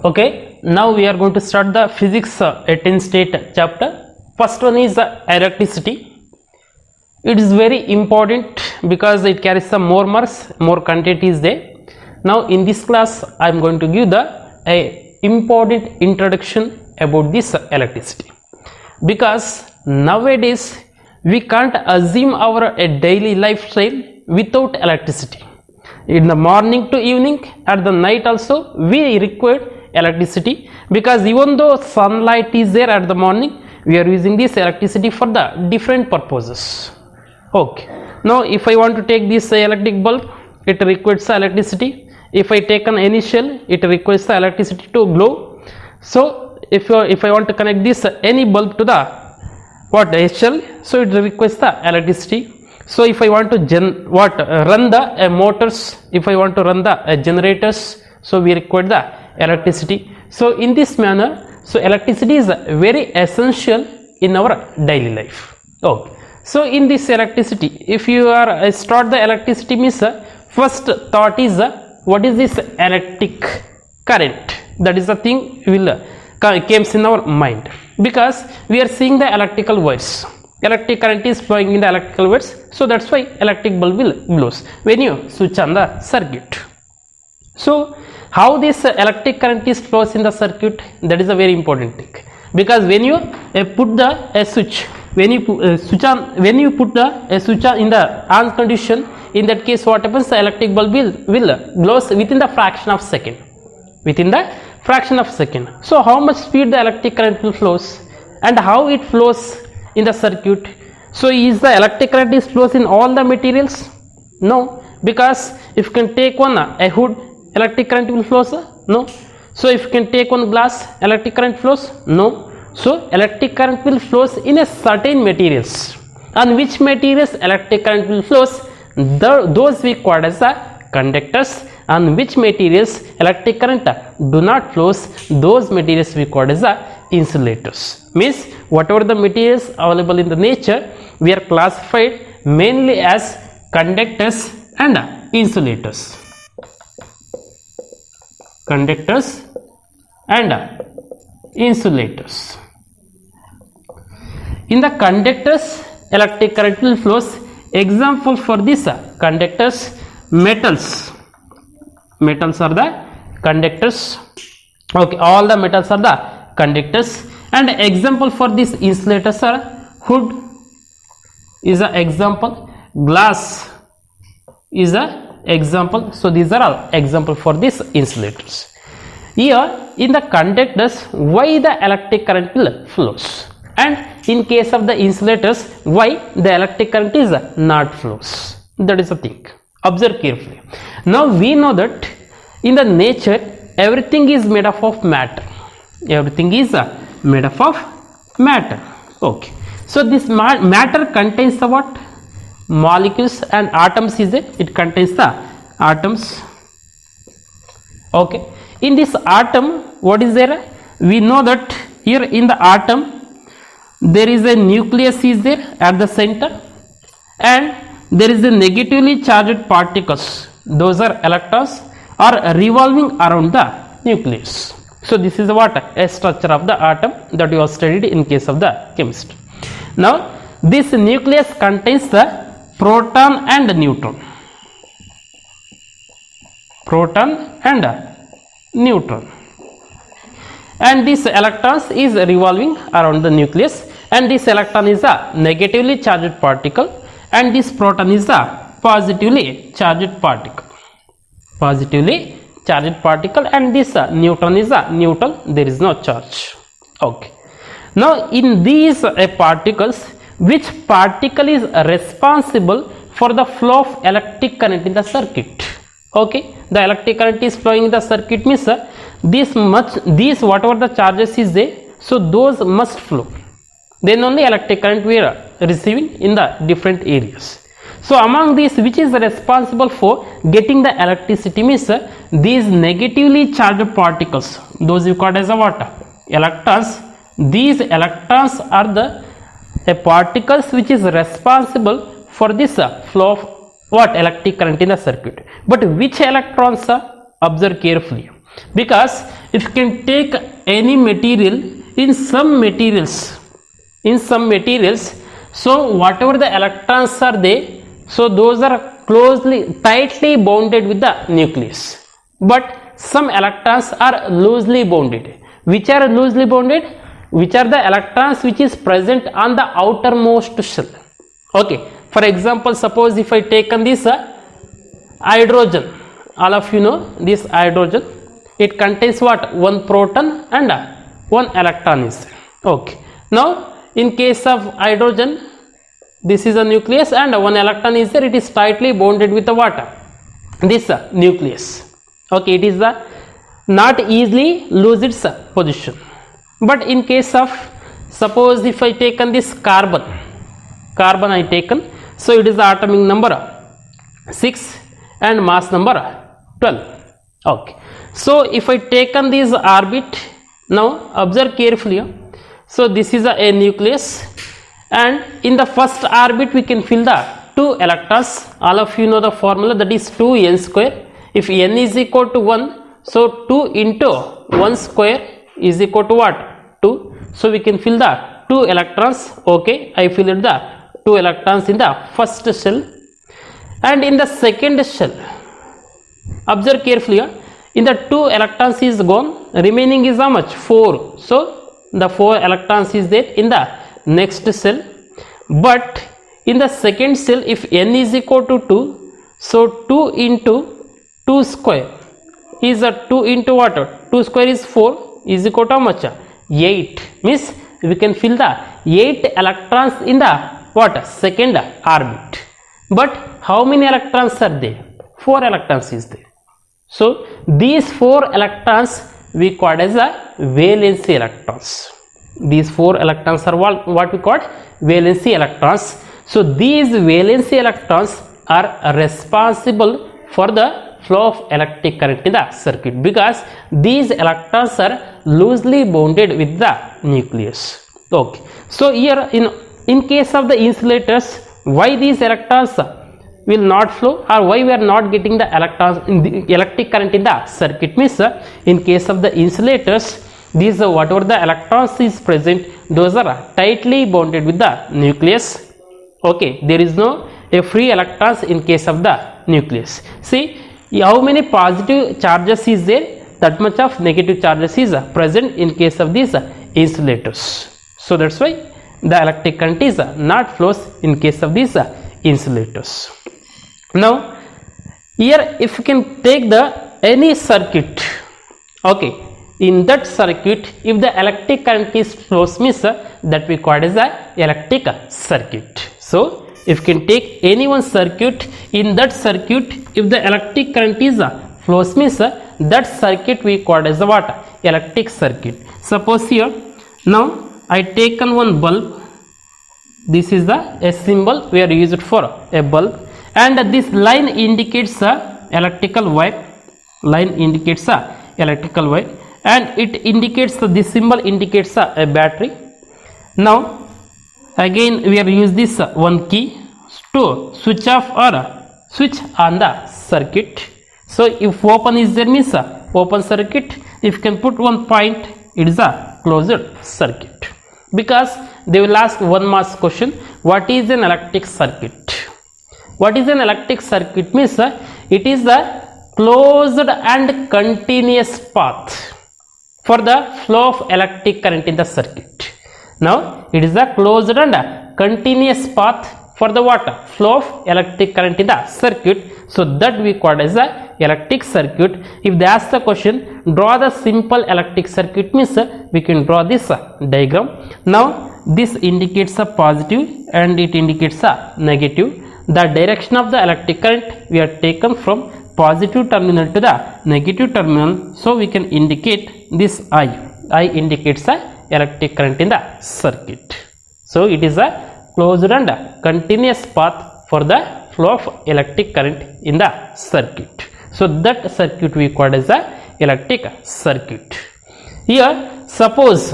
Okay, now we are going to start the physics 18th state chapter. First one is electricity. It is very important because it carries some more marks, more content is there. Now in this class I am going to give the important introduction about this electricity, because nowadays we can't assume our daily lifestyle without electricity. In the morning to evening, at the night also we require electricity, because even though sunlight is there at the morning, we are using this electricity for the different purposes. Okay, now if I want to take this electric bulb, it requires electricity. If I take an initial, it requires the electricity to glow. So if I want to connect this any bulb to the shell, so it requires the electricity. So if I want to run the motors, if I want to run the generators, so we require the electricity. So in this manner, so electricity is very essential in our daily life. Okay, so in this electricity, if you are start the electricity means first thought is what is this electric current? That is the thing will comes in our mind, because we are seeing the electrical wires. Electric current is flowing in the electrical wires, so that's why electric bulb will glows when you switch on the circuit. So how this electric current is flows in the circuit, that is a very important thing, because when you put the switch, when you put the switch on in the on condition, in that case what happens, the electric bulb will glows within the fraction of second, within the fraction of second. So how much speed the electric current will flows, and how it flows in the circuit? So is the electric current is flows in all the materials? No, because if you can take one a hood, electric current will flows? No. So if you can take one glass, electric current flows? No. So electric current will flows in a certain materials. On which materials electric current will flows? Those we call as the conductors. On which materials electric current do not flows? Those materials we call as the insulators. Means whatever the materials available in the nature, we are classified mainly as conductors and insulators. Conductors and insulators. In the conductors, electric current will flows. Example for this conductors, metals. Metals are the conductors. Okay, all the metals are the conductors. And example for this insulators are wood is an example, glass is a example. So these are all example for these insulators. Here in the conductors, why the electric current will flows, and in case of the insulators, why the electric current is not flows. That is the thing. Observe carefully. Now we know that in the nature everything is made up of matter. Everything is made up of matter. Okay. So this matter contains the what? Molecules and atoms is it? It contains the atoms. Okay. In this atom, what is there? We know that here in the atom there is a nucleus is there at the center, and there is a negatively charged particles. Those are electrons are revolving around the nucleus. So this is what a structure of the atom that you have studied in case of the chemistry. Now this nucleus contains the proton and neutron. Proton and neutron. And this electrons is revolving around the nucleus, and this electron is a negatively charged particle, and this proton is a positively charged particle. Positively charged particle, and this neutron is a neutral, there is no charge. Okay. Now in these particles, which particle is responsible for the flow of electric current in the circuit? Okay, the electric current is flowing in the circuit means these whatever the charges is there, so those must flow, then only electric current we are receiving in the different areas. So among these, which is responsible for getting the electricity means these negatively charged particles, those you call as a what? Electrons. These electrons are the particles which is responsible for this flow of what? Electric current in the circuit. But which electrons? Observe carefully. because if you can take any material, in some materials, so whatever the electrons are there, so those are tightly bounded with the nucleus, but some electrons are loosely bounded. Which are loosely bounded? Which are the electrons which is present on the outermost shell. Okay, for example, suppose if I take on this hydrogen, all of you know this hydrogen, it contains what? One proton and one electron is there. Okay, now in case of hydrogen, this is a nucleus and one electron is there, it is tightly bounded with the water, this nucleus. Okay, it is not easily lose its position. But in case of, suppose if I taken this carbon I taken, so it is the atomic number 6 and mass number 12. Okay, so if I taken this orbit, now observe carefully. So this is a nucleus, and in the first orbit we can fill the 2 electrons. All of you know the formula, that is 2n square. If n is equal to 1, so 2 into 1 square is equal to what? 2. So we can fill the 2 electrons. Okay, I filled the 2 electrons in the first shell, and in the second shell, observe carefully, in the 2 electrons is gone, remaining is how much? 4. So the 4 electrons is there in the next cell. But in the second cell, if n is equal to 2, so 2 into 2 square is a 2 into what? 2 square is 4, is equal to how much? 8. Means we can fill the 8 electrons in the what? Second orbit. But how many electrons are there? 4 electrons is there. So these 4 electrons we call as a valency electrons. These 4 electrons are what we call valency electrons. So these valency electrons are responsible for the flow of electric current in the circuit, because these electrons are loosely bounded with the nucleus. Okay, so here in case of the insulators, why these electrons will not flow, or why we are not getting the electrons in the electric current in the circuit? Means in case of the insulators, these whatever the electrons is present, those are tightly bounded with the nucleus. Okay, there is no a free electrons in case of the nucleus. See how many positive charges is there, that much of negative charges is present in case of these insulators. So that's why the electric current is not flows in case of these insulators. Now here if you can take the any circuit, okay, in that circuit if the electric current is flows, means that we call as a electric circuit. So if you can take any one circuit, in that circuit if the electric current is flows, means that circuit we call as a what? Electric circuit. Suppose here now I taken one bulb, this is the a symbol we are used for a bulb, and this line indicates a electrical wire, and it indicates this symbol indicates a battery. Now again we are use this one key to switch off or switch on the circuit. So if open is there, means open circuit. If you can put one point, it is a closed circuit, because they will ask one marks question, what is an electric circuit? What is an electric circuit? Means it is a closed and continuous path for the flow of electric current in the circuit. Now it is a closed and continuous path for the what? Flow of electric current in the circuit. So that we call as a electric circuit. If they ask the question, draw the simple electric circuit, means we can draw this diagram. Now this indicates a positive and it indicates a negative. The direction of the electric current we are taken from positive terminal to the negative terminal, so we can indicate this I indicates a electric current in the circuit. So it is a closed and continuous path for the flow of electric current in the circuit. So that circuit we call as a electric circuit. Here suppose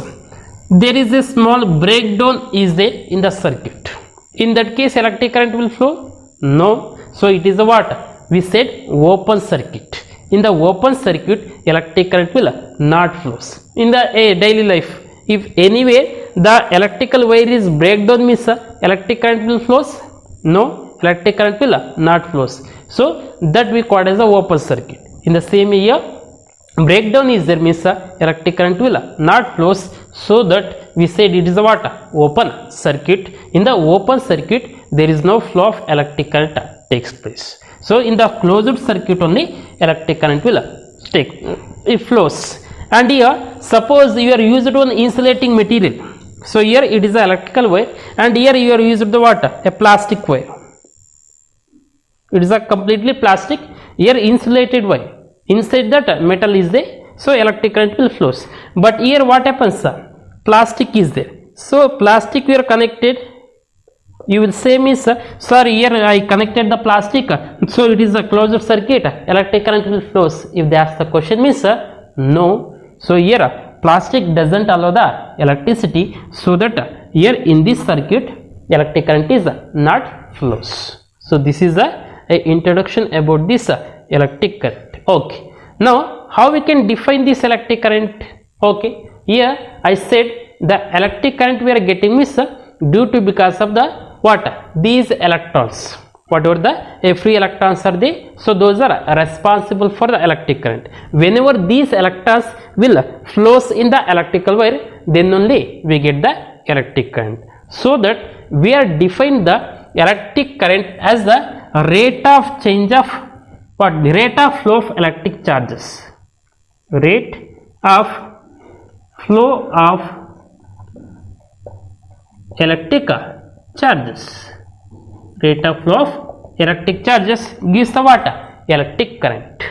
there is a small breakdown is there in the circuit. In that case electric current will flow? No. So it is a what? We said open circuit. in the open circuit electric current will not flows. In the daily life, if anywhere the electrical wire is breakdown means electric current will flows? No, electric current will not flows. So that we call as a open circuit. In the same year, breakdown is there means electric current will not flows, so that we said it is a what? Open circuit. In the open circuit there is no flow of electric current takes place. So in the closed circuit only electric current will take it flows. And here suppose you are used on insulating material, so here it is a electrical wire, and here you are used the what? A plastic wire. It is a completely plastic, here insulated wire, inside that metal is there, so electric current will flows. But here what happens, plastic is there, so plastic we are connected, you will say means sir here I connected the plastic, so it is a closed circuit, electric current will flows. If they ask the question means no, so here plastic doesn't allow the electricity, so that here in this circuit electric current is not flows. So this is a introduction about this electric current. Okay, now how we can define this electric current? Okay, here I said the electric current we are getting means due to because of the what? These electrons, whatever the free electrons are there, so those are responsible for the electric current. Whenever these electrons will flows in the electrical wire, then only we get the electric current. So that we are define the electric current as the rate of change of what? The rate of flow of electric charges. Rate of flow of electric charges. Rate of flow of electric charges gives the what? Electric current.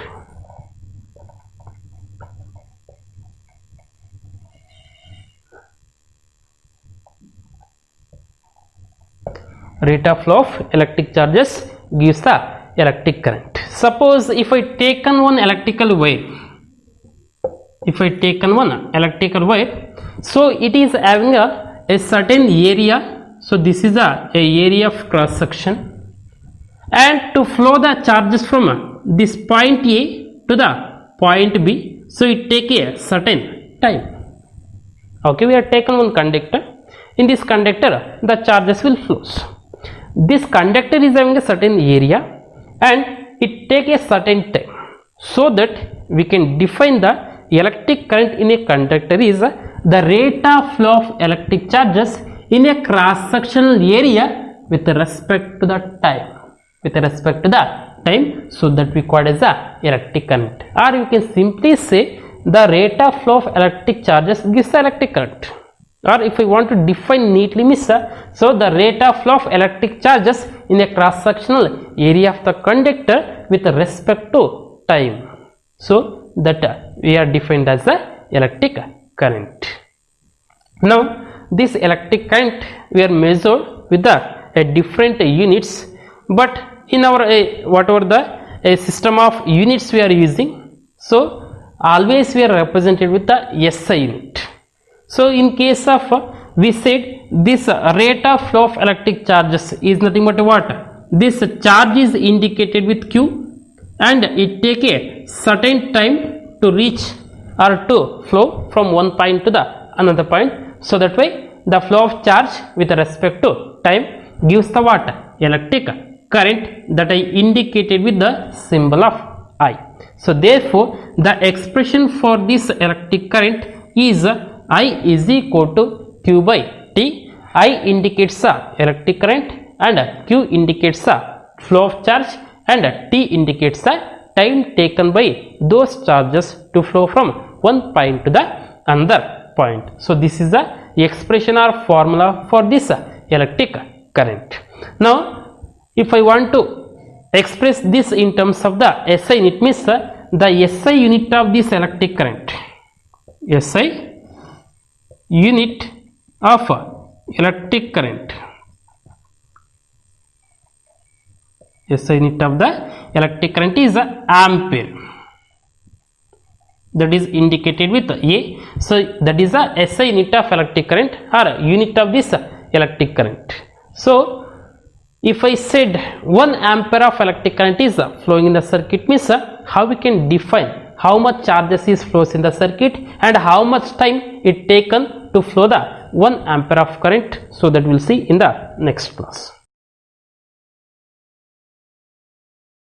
Rate of flow of electric charges gives the electric current. Suppose if I taken one electrical wire, so it is having a certain area, so this is a area of cross section, and to flow the charges from this point A to the point B, so it take a certain time. Okay, we have taken one conductor, in this conductor the charges will flows. This conductor is having a certain area and it take a certain time, so that we can define the electric current in a conductor is the rate of flow of electric charges in a cross sectional area with respect to the time, so that we call as a electric current. Or you can simply say the rate of flow of electric charges gives the electric current. Or if I want to define neatly means so the rate of flow of electric charges in a cross sectional area of the conductor with respect to time, so that we are defined as the electric current. Now this electric current we are measured with the different units, but in our whatever the system of units we are using, so always we are represented with the SI unit. So in case of we said this rate of flow of electric charges is nothing but what? This charge is indicated with Q, and it take a certain time to reach or to flow from one point to the another point, so that way the flow of charge with respect to time gives the what? Electric current that I indicated with the symbol of I. So therefore the expression for this electric current is I is equal to Q by T. I indicates electric current and Q indicates flow of charge, and T indicates the time taken by those charges to flow from one point to the another point. So this is the expression or formula for this electric current. Now if I want to express this in terms of the SI unit means the SI unit of this electric current, SI unit of electric current, SI unit of the electric current is ampere, that is indicated with A. So that is a SI unit of electric current or unit of this electric current. So If I said 1 ampere of electric current is flowing in the circuit, means how we can define how much charges is flows in the circuit and how much time it taken to flow the 1 ampere of current. So that we'll see in the next class.